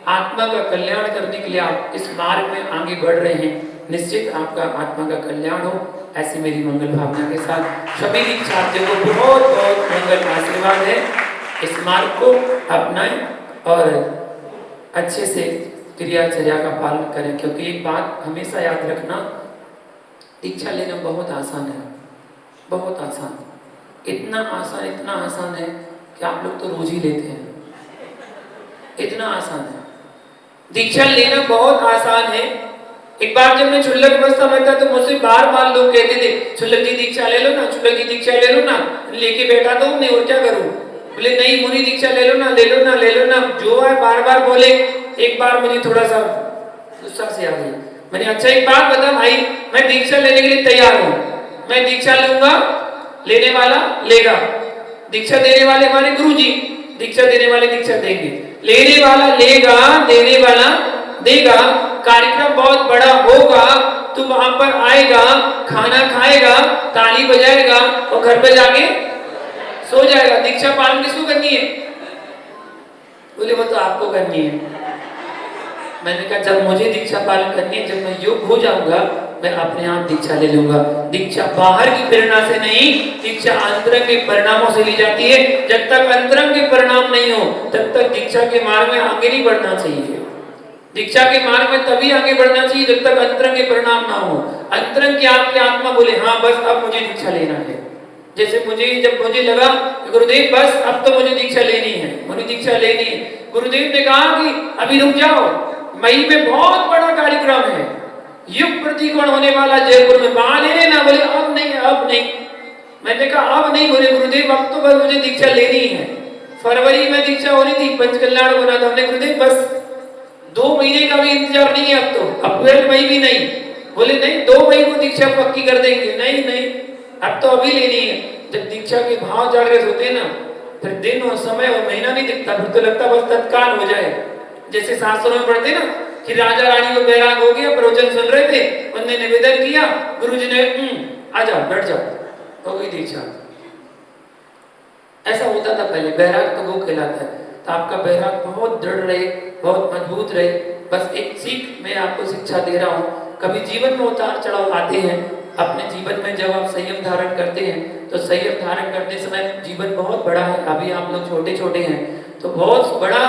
आत्मा का कल्याण करने के लिए आप इस मार्ग में आगे बढ़ रहे हैं। निश्चित आपका आत्मा का कल्याण हो, ऐसी मेरी मंगल भावना के साथ सभी दीक्षार्थियों को बहुत बहुत मंगल आशीर्वाद है। इस मार्ग को अपनाएं और अच्छे से क्रियाचर्या का पालन करें, क्योंकि एक बात हमेशा याद रखना, दीक्षा लेना बहुत आसान है, बहुत आसान, इतना आसान है कि आप लोग तो रोज ही लेते हैं। इतना आसान है, दीक्षा लेना बहुत आसान है। एक बार जब मैं क्षुल्लक अवस्था में था तो मुझसे बार बार लोग कहते थे क्षुल्लक जी दीक्षा ले लो ना, क्षुल्लक जी दीक्षा ले लो ना। लेके बैठा तो नहीं और क्या करूं। बोले नहीं मुनि दीक्षा ले लो ना, ले लो ना, ले लो ना। जो है बार बार बोले। एक बार मुझे थोड़ा सा गुस्सा से आ गई। मैंने अच्छा एक बात बता भाई, मैं दीक्षा लेने के लिए तैयार हूँ। मैं दीक्षा लूंगा, लेने वाला लेगा। दीक्षा देने वाले हमारे गुरु जी, दीक्षा देने वाले दीक्षा देंगे। लेने वाला लेगा, देने वाला देगा। कार्यक्रम बहुत बड़ा होगा, तू वहां पर आएगा, खाना खाएगा, ताली बजाएगा और घर पे जाके सो जाएगा। दीक्षा पालन किसको करनी है? बोले वो तो आपको करनी है। मैंने कहा जब मुझे दीक्षा पालन करनी है, जब मैं योग्य हो जाऊंगा, मैं अपने आप दीक्षा ले लूंगा। दीक्षा बाहर की प्रेरणा से नहीं, दीक्षा अंतरंग के परिणामों से ली जाती है। जब तक अंतरंग के परिणाम नहीं हो तब तक दीक्षा के मार्ग में आगे नहीं बढ़ना चाहिए। दीक्षा के मार्ग में तभी आगे बढ़ना चाहिए जब तक अंतरंग के परिणाम ना हो। अंतरंग की आपकी आत्मा बोले हाँ बस अब मुझे दीक्षा लेना है। जैसे जब मुझे लगा कि गुरुदेव बस अब तो मुझे दीक्षा लेनी है, मुझे दीक्षा लेनी है, गुरुदेव ने कहा कि अभी रुक जाओ, मई में बहुत बड़ा कार्यक्रम है, युग प्रतिकोण होने वाला जयपुर में, वहां ले लेना। बोले अब नहीं, अब नहीं। मैंने कहा अब नहीं, बोले गुरुदेव अब तो बस मुझे दीक्षा लेनी है। फरवरी में दीक्षा होनी थी, पंचकल्याण बना था, हमने गुरुदेव बस 2 महीने का भी इंतजार नहीं है अब तो, अप्रैल मई भी नहीं। बोले नहीं 2 मई को दीक्षा पक्की कर देंगे। नहीं नहीं, अब तो अभी लेनी है। जब दीक्षा के भाव जागृत होते हैं ना, फिर दिन और समय और महीना नहीं दिखता, फिर तो लगता बस तत्काल हो जाए। जैसे शास्त्रों में पढ़ते ना कि राजा रानी को बैराग हो गया, प्रवचन सुन रहे थे, उन्होंने निवेदन किया, गुरुजी ने आ जाओ बैठ जाओ, हो गई दीक्षा। ऐसा होता था पहले, बैराग तो वो कहलाता है। तो आपका बैराग बहुत दृढ़ रहे, बहुत मजबूत रहे। बस एक सीख मैं आपको शिक्षा दे रहा हूँ, कभी जीवन में उतार चढ़ाव आते हैं, अपने जीवन में जब आप संयम धारण करते हैं तो संयम धारण करते समय जीवन बहुत बड़ा है। अभी आप लोग छोटे छोटे हैं तो बहुत बड़ा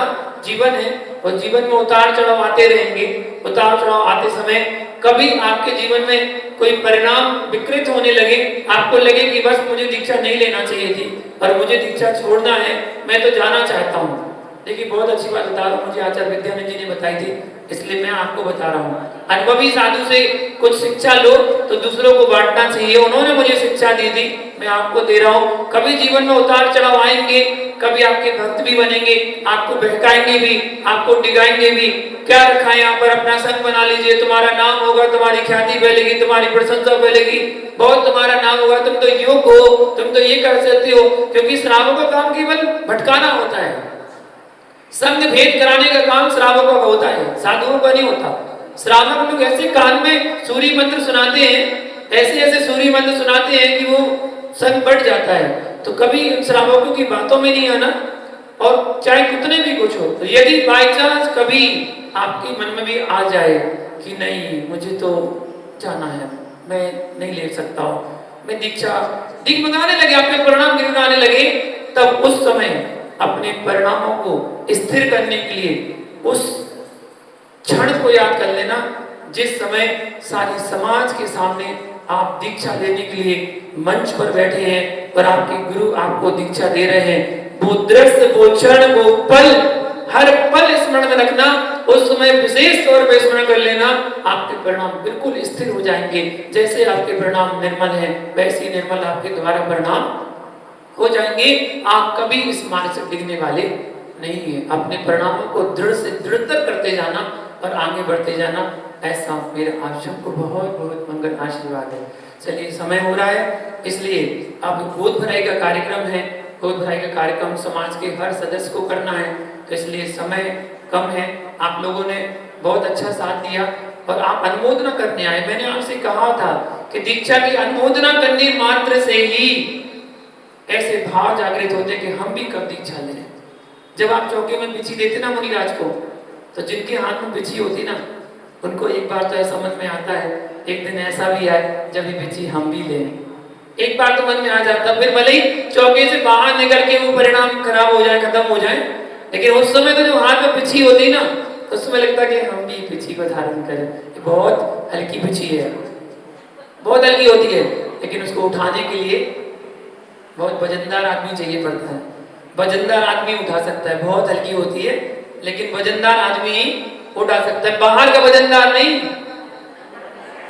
जीवन है, और जीवन में उतार चढ़ाव आते रहेंगे। उतार चढ़ाव आते समय कभी आपके जीवन में कोई परिणाम विकृत होने लगे, आपको लगे कि बस मुझे दीक्षा नहीं लेना चाहिए थी और मुझे दीक्षा छोड़ना है, मैं तो जाना चाहता हूँ। देखिए बहुत अच्छी बात बता रहा हूँ, मुझे आचार्य विद्यानंद जी ने बताई थी, इसलिए मैं आपको बता रहा हूँ। अनुभवी साधु से कुछ शिक्षा लो तो दूसरों को बांटना चाहिए, उन्होंने मुझे शिक्षा दी थी, मैं आपको दे रहा हूँ। कभी जीवन में उतार चढ़ाव आएंगे, कभी आपके भक्त भी बनेंगे, आपको बहकाएंगे भी, आपको डिगाएंगे भी। क्या रखा है यहाँ पर, अपना संग बना लीजिए, तुम्हारा नाम होगा, तुम्हारी ख्याति फैलेगी, तुम्हारी प्रशंसा फैलेगी, बहुत तुम्हारा नाम होगा, तुम तो योग्य हो, तुम तो ये कर सकते हो। क्योंकि श्रावकों का काम केवल भटकाना होता है, संग भेद कराने का काम श्रावकों का होता है, साधुओं का नहीं होता। श्रावक लोग ऐसे कान में सूर्य मंत्र सुनाते हैं, ऐसे ऐसे सूर्य मंत्र सुनाते हैं कि वो संग बढ़ जाता है। तो कभी श्रावकों की बातों में नहीं आना, और चाहे कितने भी कुछ हो, तो यदि बाई चांस कभी आपके मन में भी आ जाए कि नहीं मुझे तो जाना है, मैं नहीं ले सकता हूँ, मैं दीक्षा दिग्भगाने लगे, अपने परिणाम गिराने लगे, तब उस समय अपने परिणामों को स्थिर करने के लिए उस क्षण को याद कर लेना जिस समय सारी समाज के सामने आप दीक्षा लेने के लिए मंच पर बैठे हैं और आपके गुरु आपको दीक्षा दे रहे हैं। वो दृश्य, वो क्षण, वो पल, हर पल स्मरण में रखना, उस समय विशेष तौर पर स्मरण कर लेना, आपके परिणाम बिल्कुल स्थिर हो जाएंगे। जैसे आपके परिणाम निर्मल हैं, वैसे ही निर्मल आपके द्वारा परिणाम हो जाएंगे। आप कभी इस मार्ग से डिगने वाले नहीं है। अपने परिणामों को दृढ़ से दृढ़तर करते जाना और आगे बढ़ते जाना, ऐसा मेरे आप सबको बहुत बहुत मंगल आशीर्वाद है। चलिए समय हो रहा है, इसलिए अब गोद भराई का कार्यक्रम है। गोद भराई का कार्यक्रम समाज के हर सदस्य को करना है, तो इसलिए समय कम है। आप लोगों ने बहुत अच्छा साथ दिया और आप अनुमोदना करने आए। मैंने आपसे कहा था कि दीक्षा की अनुमोदना करने मात्र से ही ऐसे भाव जागृत होते कि हम भी कब दीक्षा लें। जब आप चौके में बिछी देते ना मुनिराज को, तो जिनके हाथ में बिछी होती ना, उनको एक बार तो ऐसा मन में आता है, एक दिन ऐसा भी आए जब ये बिछी हम भी लें। एक बार तो मन में आ जाता, फिर भले ही चौके से बाहर निकल के वो परिणाम खराब हो जाए, खत्म हो जाए, लेकिन उस समय तो जो हाथ में बिछी होती ना, उस समय लगता कि हम भी बिछी को धारण करें। ये बहुत हल्की बिछी है, बहुत हल्की होती है, लेकिन उसको उठाने के लिए बहुत वजनदार आदमी चाहिए पड़ता है। वजनदार आदमी उठा सकता है, बहुत हल्की होती है, लेकिन वजनदार आदमी ही उठा सकता है। बाहर का वजनदार नहीं,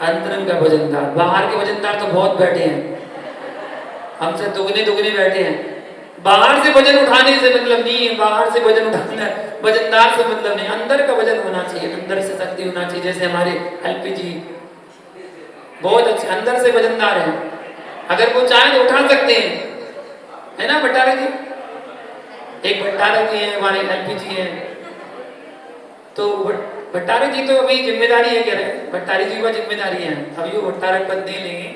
अंतरंग का वजनदार। बाहर के वजनदार तो बहुत बैठे हैं, हमसे दुगने दुगने बैठे हैं। बाहर से वजन उठाने से मतलब नहीं है, बाहर से वजन उठाना, वजनदार से मतलब नहीं, अंदर का वजन होना चाहिए, अंदर से शक्ति होना चाहिए। जैसे हमारे एलपी जी बहुत अच्छे अंदर से वजनदार हैं, अगर वो चाहे तो उठा सकते हैं, है ना भट्टारक जी? एक भट्टारक जी हैं, हमारे एलपी जी हैं। तो भट्टारक जी तो अभी जिम्मेदारी है, कह रहे हैं भट्टारक जी का जिम्मेदारी है, अभी वो भट्टारक पद नहीं लेंगे,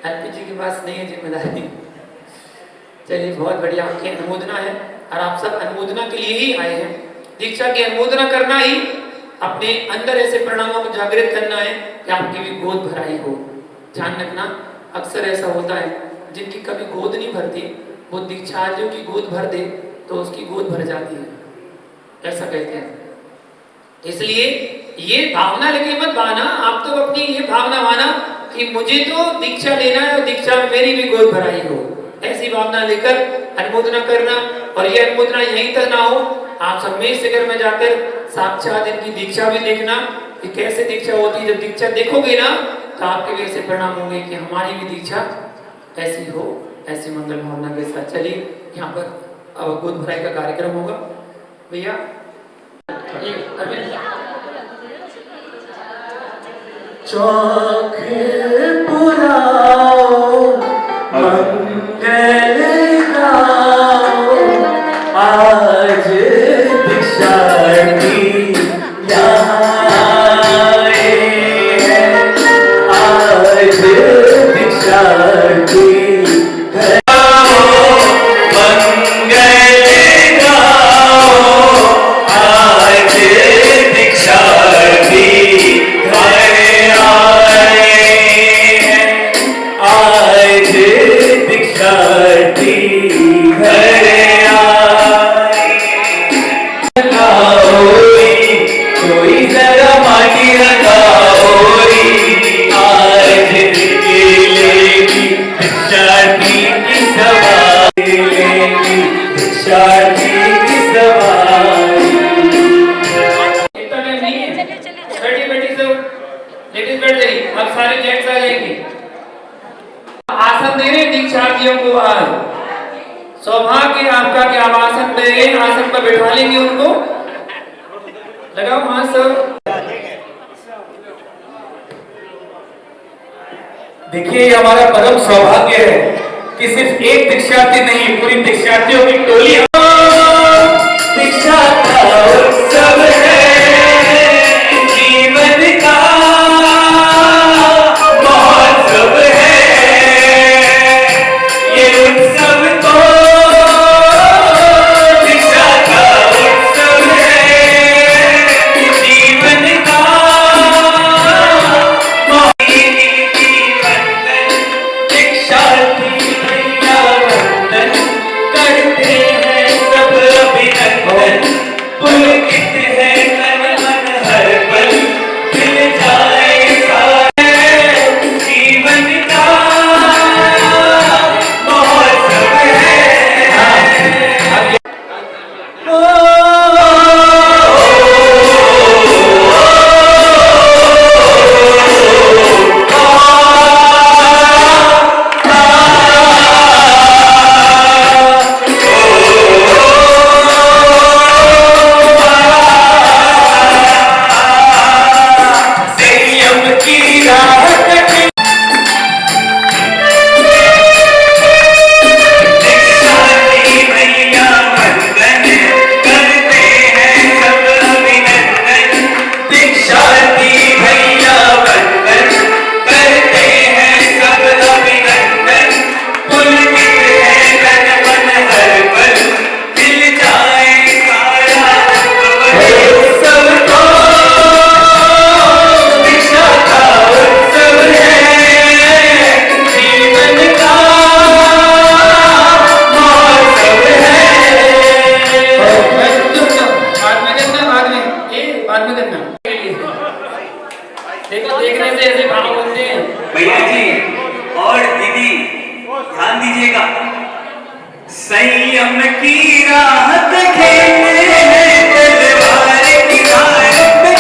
एलपी जी के पास नहीं है जिम्मेदारी। चलिए बहुत बढ़िया, आपकी अनुमोदना है और आप सब अनुमोदना के लिए ही आए हैं। दीक्षा की अनुमोदना करना ही अपने अंदर ऐसे परिणामों को जागृत करना है कि आपकी भी गोद भराई हो। ध्यान रखना, अक्सर ऐसा होता है जिनकी कभी गोद नहीं भरती, वो दीक्षार्थियों की गोद भर दे तो उसकी गोद भर जाती है, ऐसा कहते हैं। इसलिए ये भावना लेके मत बहाना, आप तो अपनी ये भावना माना कि मुझे तो दीक्षा लेना है और दीक्षा में मेरी भी गोद भराई हो, ऐसी भावना लेकर अनुमोदना करना। और ये अनुमोदना यहीं तक ना हो, आप सम्मेश शिखर में जाकर साक्षात इनकी दीक्षा भी देखना कि कैसे दीक्षा होती है। जब दीक्षा देखोगे ना तो आपके भी ऐसे परिणाम होंगे कि हमारी भी दीक्षा ऐसी हो, ऐसी मंगल भावना के साथ। चलिए यहाँ पर अब गोद भराई का कार्यक्रम होगा। भैया चौक पुराओ मंगल गाओ, आज दीक्षा की यहाँ आए हैं, आज दीक्षा की आसन दे रहे दीक्षार्थियों को। आज सौभाग्य आपका कि आप आसन दे रहे, आसन पर बैठा लेंगे उनको। लगाओ हाथ सब। देखिए ये हमारा परम सौभाग्य है कि सिर्फ एक दीक्षार्थी नहीं, पूरी दीक्षार्थियों की टोली दीक्षा का उत्सव है जीवन का महोत्सव है। ये उत्सव तो दीक्षा का उत्सव है जीवन का। दीक्षार्थी भैया वंदन करते हैं सब अभिनंदन, पुलकित है तन मन हर पल, मिल जाए सारे जीवन का महोत्सव है। देखो देखने से ऐसे भाव बनते हैं। भैया जी और दीदी ध्यान दीजिएगा, संयम की राह खेलते हैं तलवार की धार पे,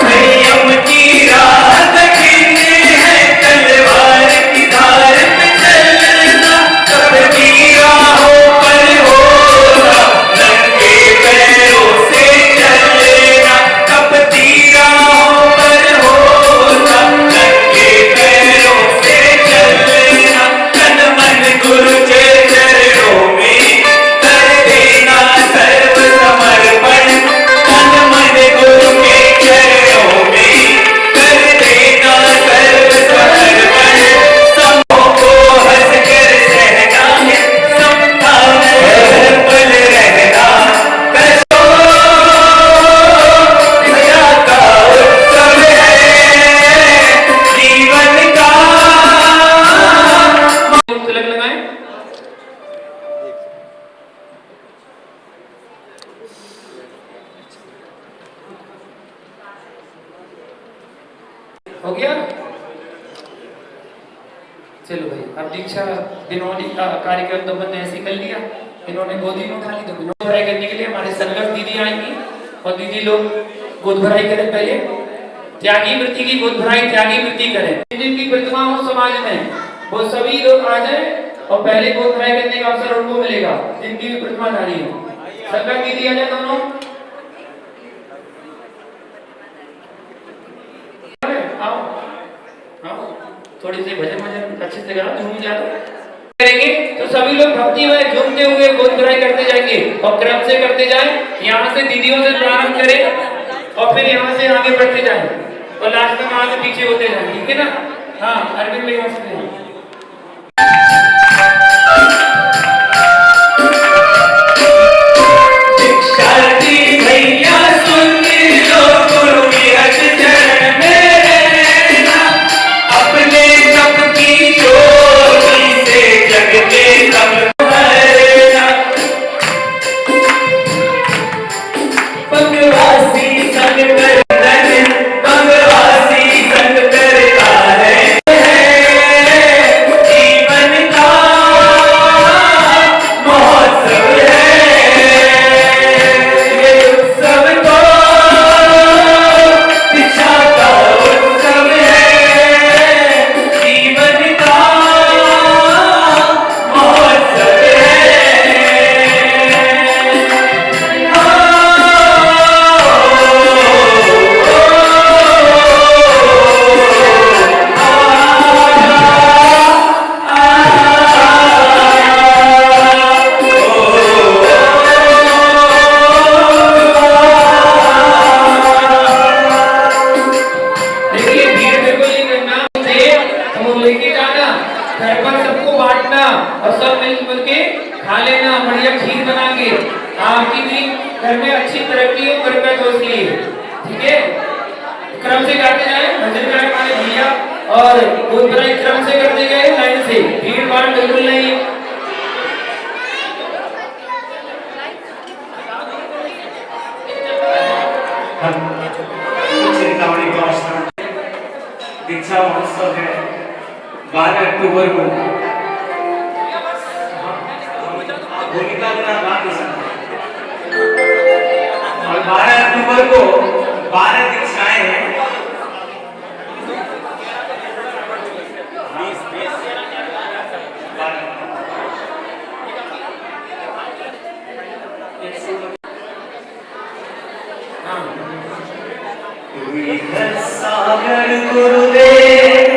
संयम की राह खेलते हैं तलवार की धार पे चलना, सबकी राहों पर होना, नंगे पैरों से चलना, कपती राहों पर होना, नंगे पैरों से चलना, तन मन गुरु के चरणों में कर देना सर्व समर्पण। चलो भाई, अब दीक्षा दिनोनी का कार्यक्रम तो मैंने ऐसे कर लिया, इन्होंने गोदी में उठा ली, तो गोद भराई करने के लिए हमारे संगत दीदी आएंगी और दीदी लोग गोद भराई करें। पहले त्यागी वृत्ति की गोद भराई, त्यागी वृत्ति करें। जिनकी प्रतिमा हो समाज में वो सभी लोग आ जाए और पहले गोद भराई करने का अवसर उनको मिलेगा जिनकी भी प्रतिमा धारी हो। संगत दीदी आ जाए दोनों। आओ आओ, थोड़ी सी भजन भजन अच्छे से करो, झूम जाओ करेंगे तो सभी लोग भक्ति में झूमते हुए गोद भराई करते जाएंगे और क्रम से करते जाएं। यहाँ से दीदियों से प्रारंभ करें और फिर यहाँ से आगे बढ़ते जाएं और लास्ट में वहां से पीछे होते जाएं, ठीक है ना? हाँ, अरविंद भैया से घर में अच्छी तरक्की हो, बरकत हो इसलिए, ठीक है? क्रम से गाते जाए, भजन गाए हमारे भैया और गोद भराई क्रम से करते गए, लाइन से, भीड़ भाड़ बिल्कुल नहीं। दीक्षा महोत्सव है 12 अक्टूबर को। भूमिका का नाम और 12 अक्टूबर को 12 दीक्षाएं हैं। सागर गुरुदेव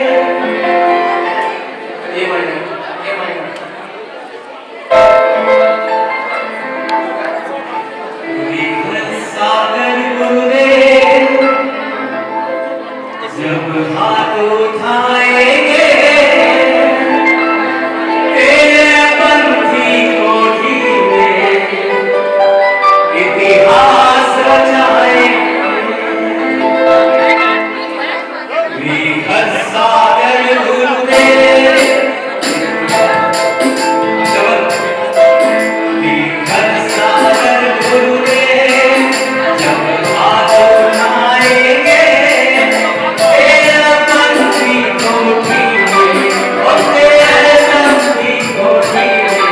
सागर गुरुदेव जब हाथ उठाएंगे तेरे पंथी कोठी में इतिहास रचाएंगे। सागर गुरुदेव सागर गुरुदेव जब हाथ उठाएंगे तेरा पंथी कोठी में और तेरे पंथी कोठी में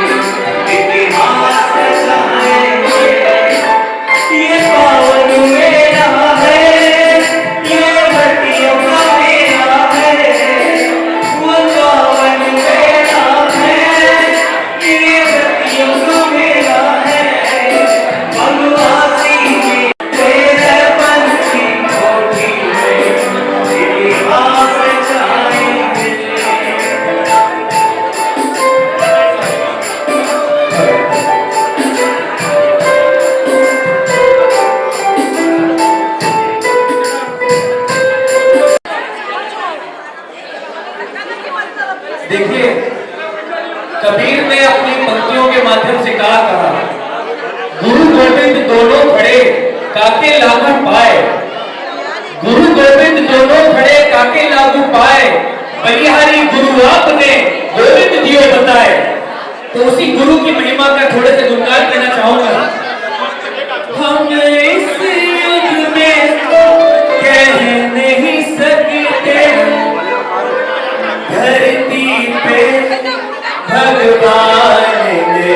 इतिहास रचाएंगे। ये पावन मेला है, ये भटियों का मेला है, वो पावन मेला है, ये भटियों का मेला है। भगवासी में तेरे पंथी कोठी में इतिहास रचाएंगे। देखिए, कबीर ने अपनी पंक्तियों के माध्यम से कहा गुरु गोविंद दोनों खड़े काके लागू पाए, गुरु गोविंद दोनों खड़े काके लागू पाए, बलिहारी गुरु आपने गोविंद दियो बताए। तो उसी गुरु की महिमा का थोड़े से गुणगान करना चाहूंगा। हम इस युग में कह नहीं सकते भगवान ने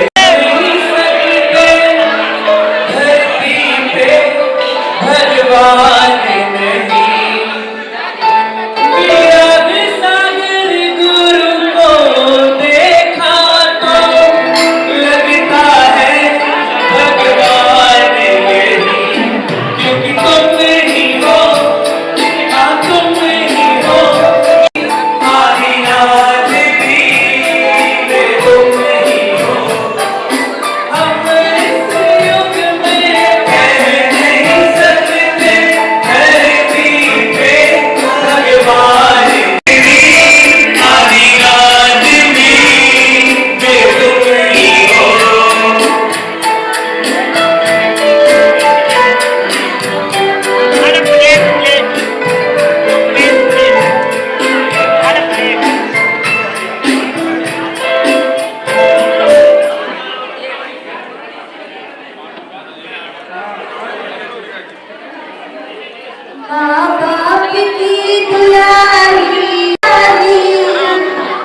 धरती पे भगवान नहीं, विराग सागर गुरु को देखा तो लगता है भगवान यही, क्योंकि तुम ही हो, हाँ तुम ही हो, आदिनाथ भी तुम ही हो। हम इस युग में कह नहीं सकते धरती पे भगवान भी, आदिनाथ भी तुम ही हो। माँ बाप की दुलारी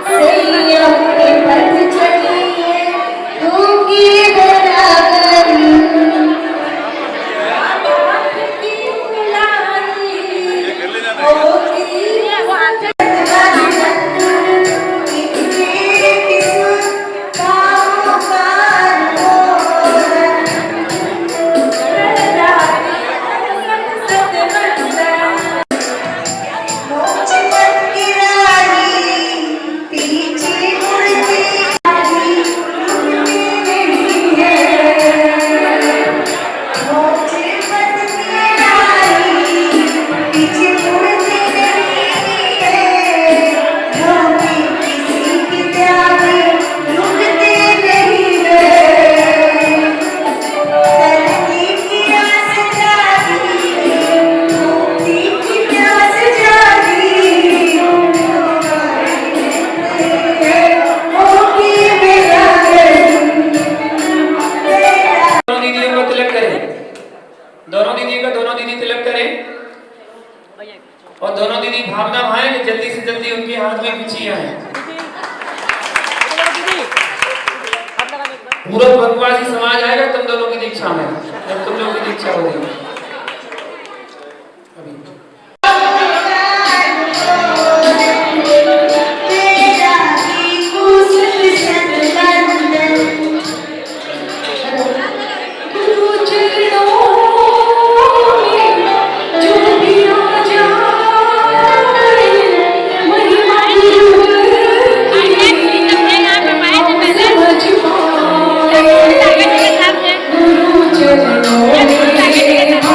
सैय्यद पे पथ चढ़ी होगी बराबरी। माँ बाप की दुलारी होगी दोनों दीदियों का दोनों दीदी तिलक करें और दोनों दीदी भावना भाएं कि जल्दी से जल्दी उनके हाथ में बिछिया है। पूरा भगवासी समाज आएगा तुम दोनों की दीक्षा में, जब तुम लोगों की दीक्षा हो रही अभी गुरु चरणों में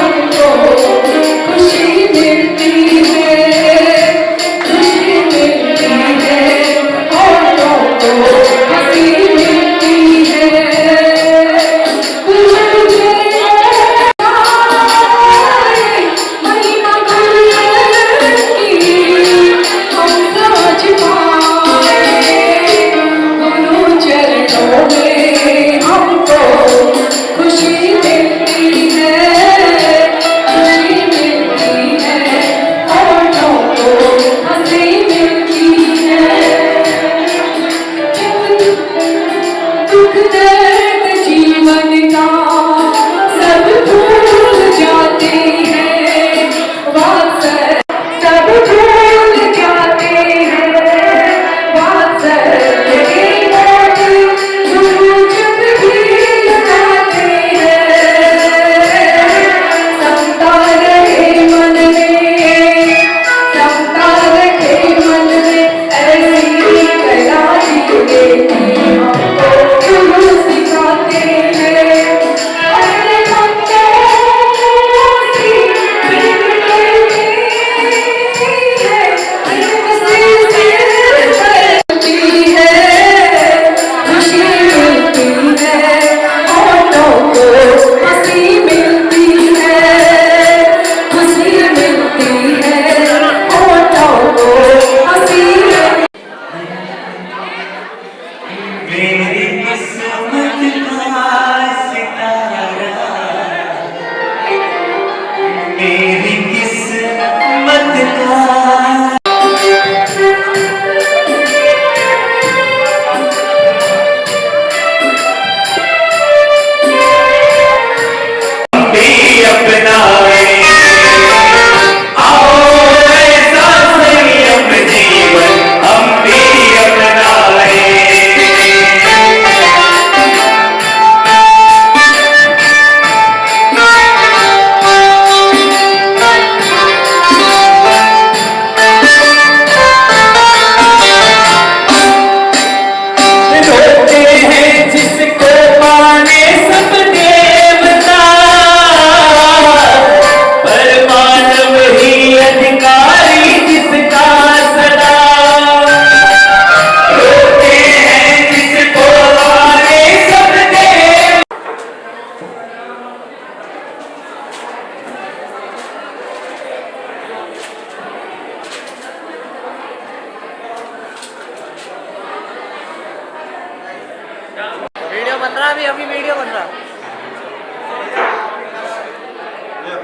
रहा है अभी वीडियो बन रहा है।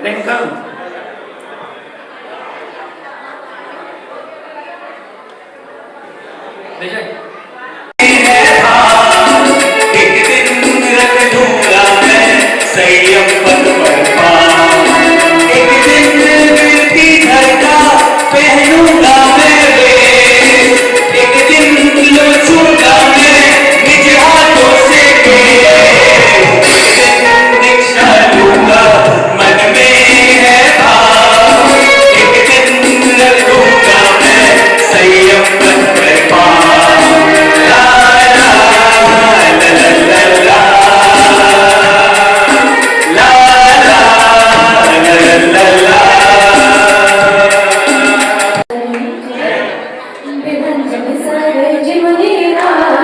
प्रियंका विजय एक दिन रख दूंगा मैं संयम पद पर पाँव। एक दिन गिरती धरता पहनूंगा मैं वेश। एक दिन लोचूंगा मैं निज हाथों से केश। एक दिन दीक्षा लूंगा मन में है भाव। एक दिन रख दूंगा मैं संयम पद पर पाँव। ला ला ला ला ला ला ला ला ला ला विभंजन सारे जीवनी राह